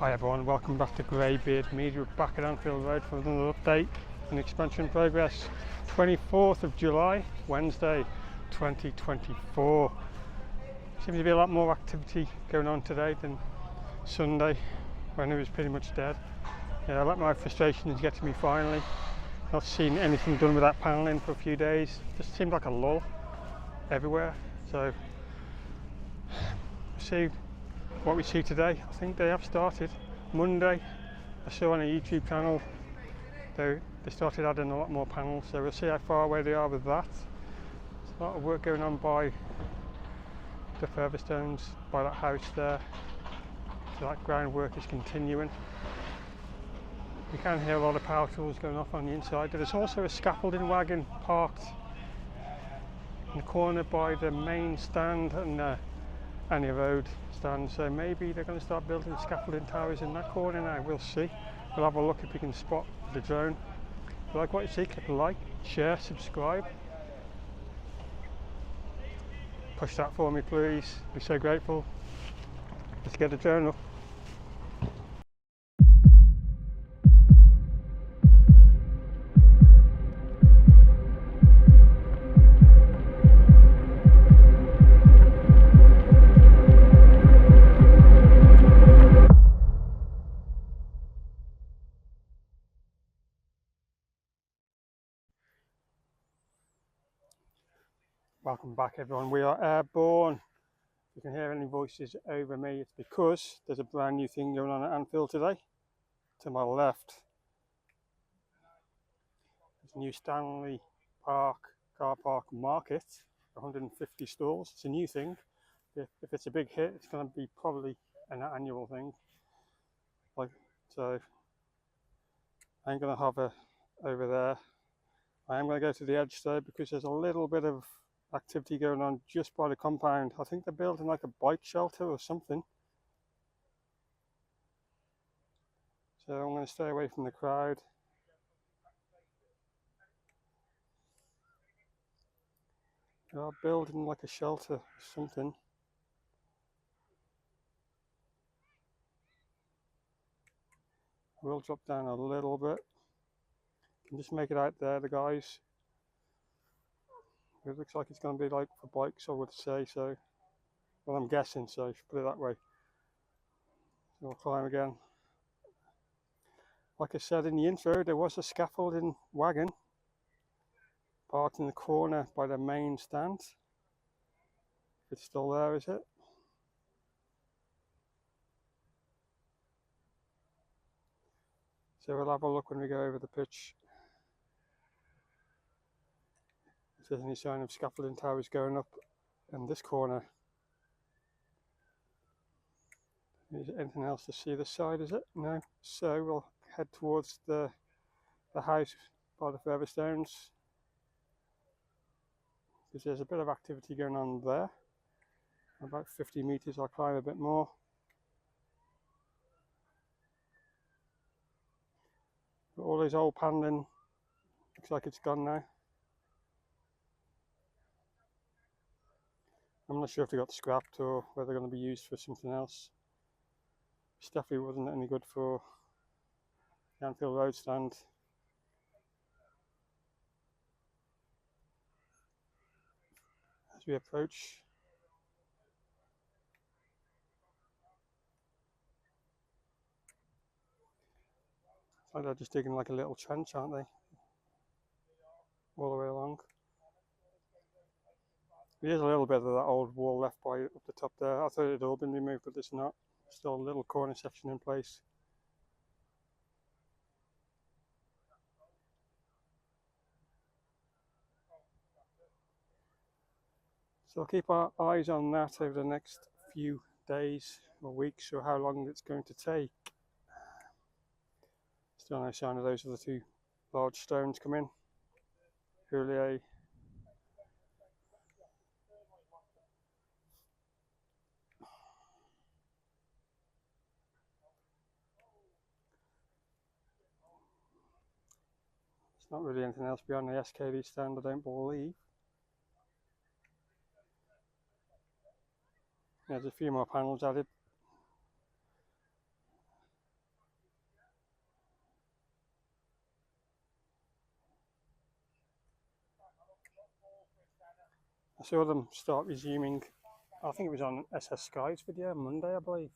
Hi everyone, welcome back to GreyBeard Media. We're back at Anfield Road for another update on expansion progress. 24th of July, Wednesday 2024. Seems to be a lot more activity going on today than Sunday when it was pretty much dead. I let my frustrations get to me finally. Not seen anything done with that panelling for a few days. Just seemed like a lull everywhere. So see what we see today. I think they have started Monday. I saw on a YouTube channel they started adding a lot more panels, so we'll see how far away they are with that. There's a lot of work going on by the further stones by that house there, so that groundwork is continuing. You can hear a lot of power tools going off on the inside. There's also a scaffolding wagon parked in the corner by the main stand and Annie Road stand, so maybe they're going to start building scaffolding towers in that corner now. We'll see. We'll have a look if we can spot the drone. If you like what you see, click like, share, subscribe. Push that for me please, be so grateful. Let's get the drone up. Welcome back everyone, we are airborne. If you can hear any voices over me, it's because there's a brand new thing going on at Anfield today. To my left, there's a new Stanley Park car park market, 150 stalls. It's a new thing. If it's a big hit, it's going to be probably an annual thing. So I ain't going to hover over there. I am going to go to the edge though, because there's a little bit of activity going on just by the compound. I think they're building like a bike shelter or something. So I'm going to stay away from the crowd. They are building like a shelter or something. We'll drop down a little bit. You can just make it out there, the guys. It looks like it's going to be like for bikes, I would say so. Well, I'm guessing so, I should put it that way. So we'll climb again. Like I said in the intro, there was a scaffolding wagon parked in the corner by the main stand. It's still there, is it? So we'll have a look when we go over the pitch. If there's any sign of scaffolding towers going up in this corner. Is there anything else to see this side, is it? No. So we'll head towards the house by the further stones, because there's a bit of activity going on there. About 50 metres, I'll climb a bit more. But all this old panelling looks like it's gone now. I'm not sure if they got scrapped or whether they're going to be used for something else. This definitely wasn't any good for the Anfield Road stand. As we approach, it's like they're just digging like a little trench, aren't they? All the way along. There's a little bit of that old wall left by up the top there. I thought it had all been removed, but it's not. Still a little corner section in place. So I'll keep our eyes on that over the next few days or weeks, or how long it's going to take. Still no sign of those other two large stones come in. Houlier. There's not really anything else beyond the SKD stand, I don't believe. There's a few more panels added. I saw them start resuming, I think it was on SS Sky's video Monday, I believe.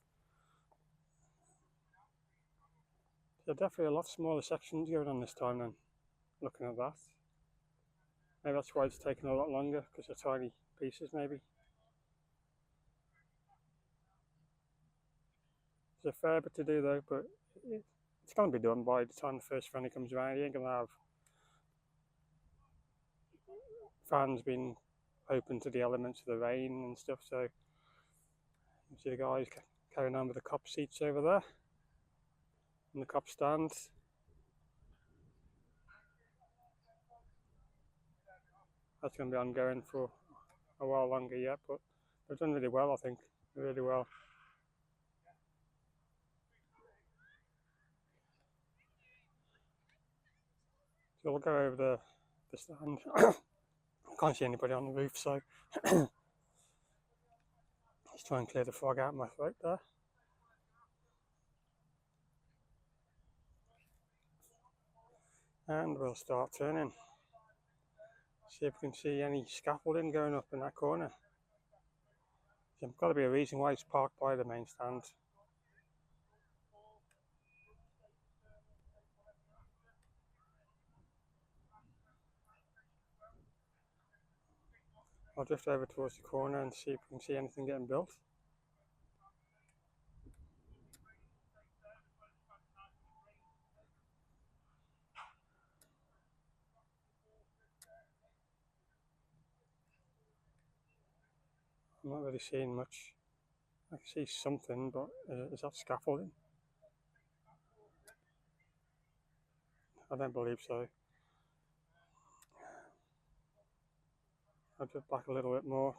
There are definitely a lot smaller sections going on this time then, looking at that. Maybe that's why it's taken a lot longer, because they're tiny pieces maybe. There's a fair bit to do though, but it's going to be done by the time the first friendly comes around. You ain't going to have fans being open to the elements of the rain and stuff, so you see the guys carrying on with the cop seats over there and the cop stands. That's going to be ongoing for a while longer yet, but they've done really well, I think, really well. So we'll go over the stand. Can't see anybody on the roof, so just try and clear the fog out of my throat there. And we'll start turning. See if we can see any scaffolding going up in that corner. There's got to be a reason why it's parked by the main stand. I'll drift over towards the corner and see if we can see anything getting built. I'm not really seeing much. I can see something, but is that scaffolding? I don't believe so. I'll drift back a little bit more.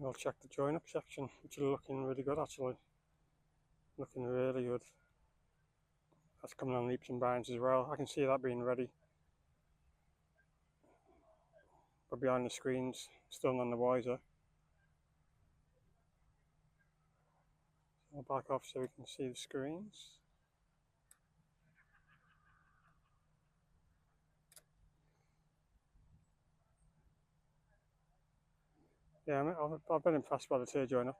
I'll check the join up section, which is looking really good actually. Looking really good. That's coming on leaps and bounds as well. I can see that being ready. But behind the screens, still none the wiser. So I'll back off so we can see the screens. Yeah, I've been impressed by the tier join up.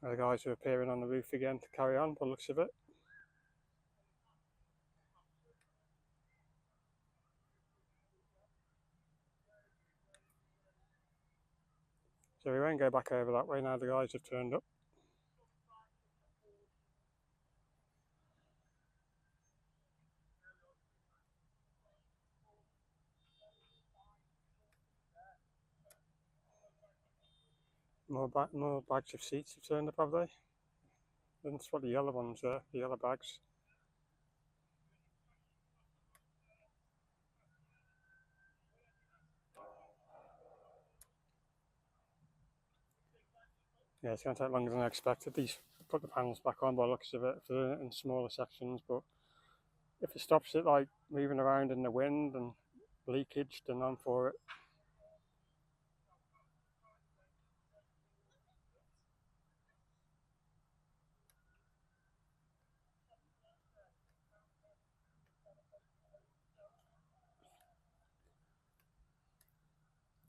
The guys are appearing on the roof again to carry on, by the looks of it. So we won't go back over that way now the guys have turned up. More bags of seats have turned up, have they? That's what the yellow ones are, the yellow bags. Yeah, it's going to take longer than I expected. These put the panels back on by the looks of it for in smaller sections, but if it stops it like moving around in the wind and leakage, then I'm for it.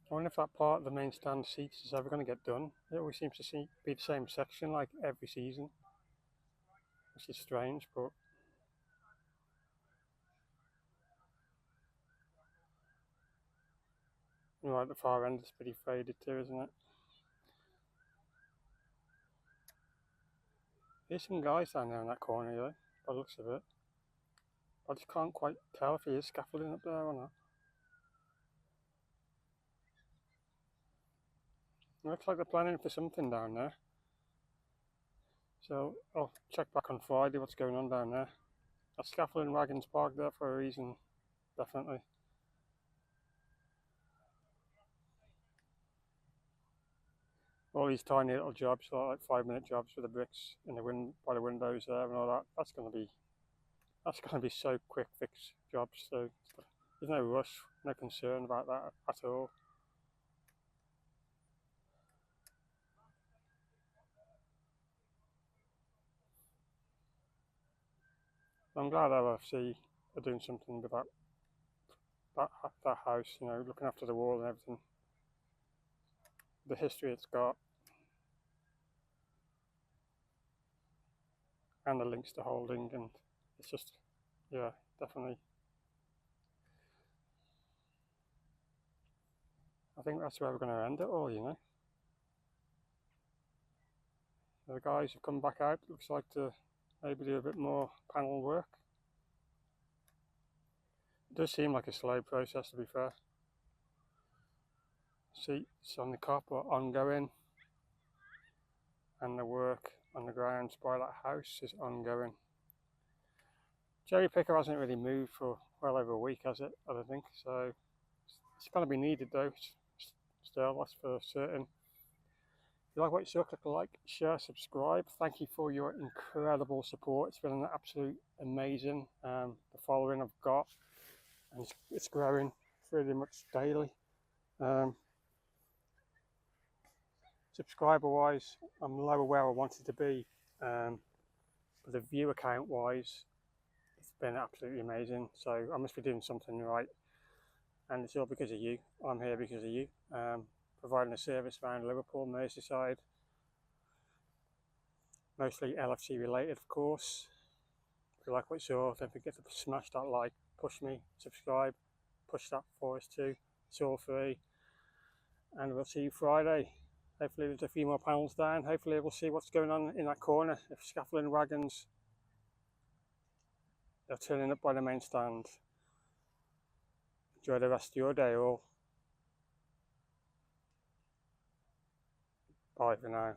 I wonder if that part of the main stand seats is ever going to get done. It always seems to be the same section like every season, which is strange, but right at the far end it's pretty faded too, isn't it? There's some guys down there in that corner though, by the looks of it. I just can't quite tell if he is scaffolding up there or not. It looks like they're planning for something down there. So I'll check back on Friday what's going on down there. That scaffolding wagon's parked there for a reason, definitely. all these tiny little jobs, like 5-minute jobs with the bricks in the by the windows there and all that. That's gonna be so quick fix jobs. So there's no rush, no concern about that at all. I'm glad LFC are doing something with that house. You know, looking after the wall and everything. The history it's got, and the links to holding, and it's just, yeah, definitely. I think that's where we're going to end it all, you know. The guys have come back out, looks like, to maybe do a bit more panel work. It does seem like a slow process, to be fair. Seats on the cop are ongoing, and the work on the grounds by that house is ongoing. Cherry picker hasn't really moved for well over a week, has it? I don't think so. It's going to be needed though. Still, that's for certain. If you like what you saw, click like, share, subscribe. Thank you for your incredible support. It's been an absolute amazing. The following I've got, and it's growing pretty much daily. Subscriber wise, I'm lower where I wanted to be, but the view account wise, it's been absolutely amazing. So I must be doing something right, and it's all because of you. I'm here because of you. Providing a service around Liverpool, Merseyside, mostly LFC related, of course. If you like what you saw, don't forget to smash that like, push me, subscribe, push that for us too. It's all free, and we'll see you Friday. Hopefully there's a few more panels down. Hopefully we'll see what's going on in that corner. If scaffolding wagons, they're turning up by the main stand. Enjoy the rest of your day all. Bye for now.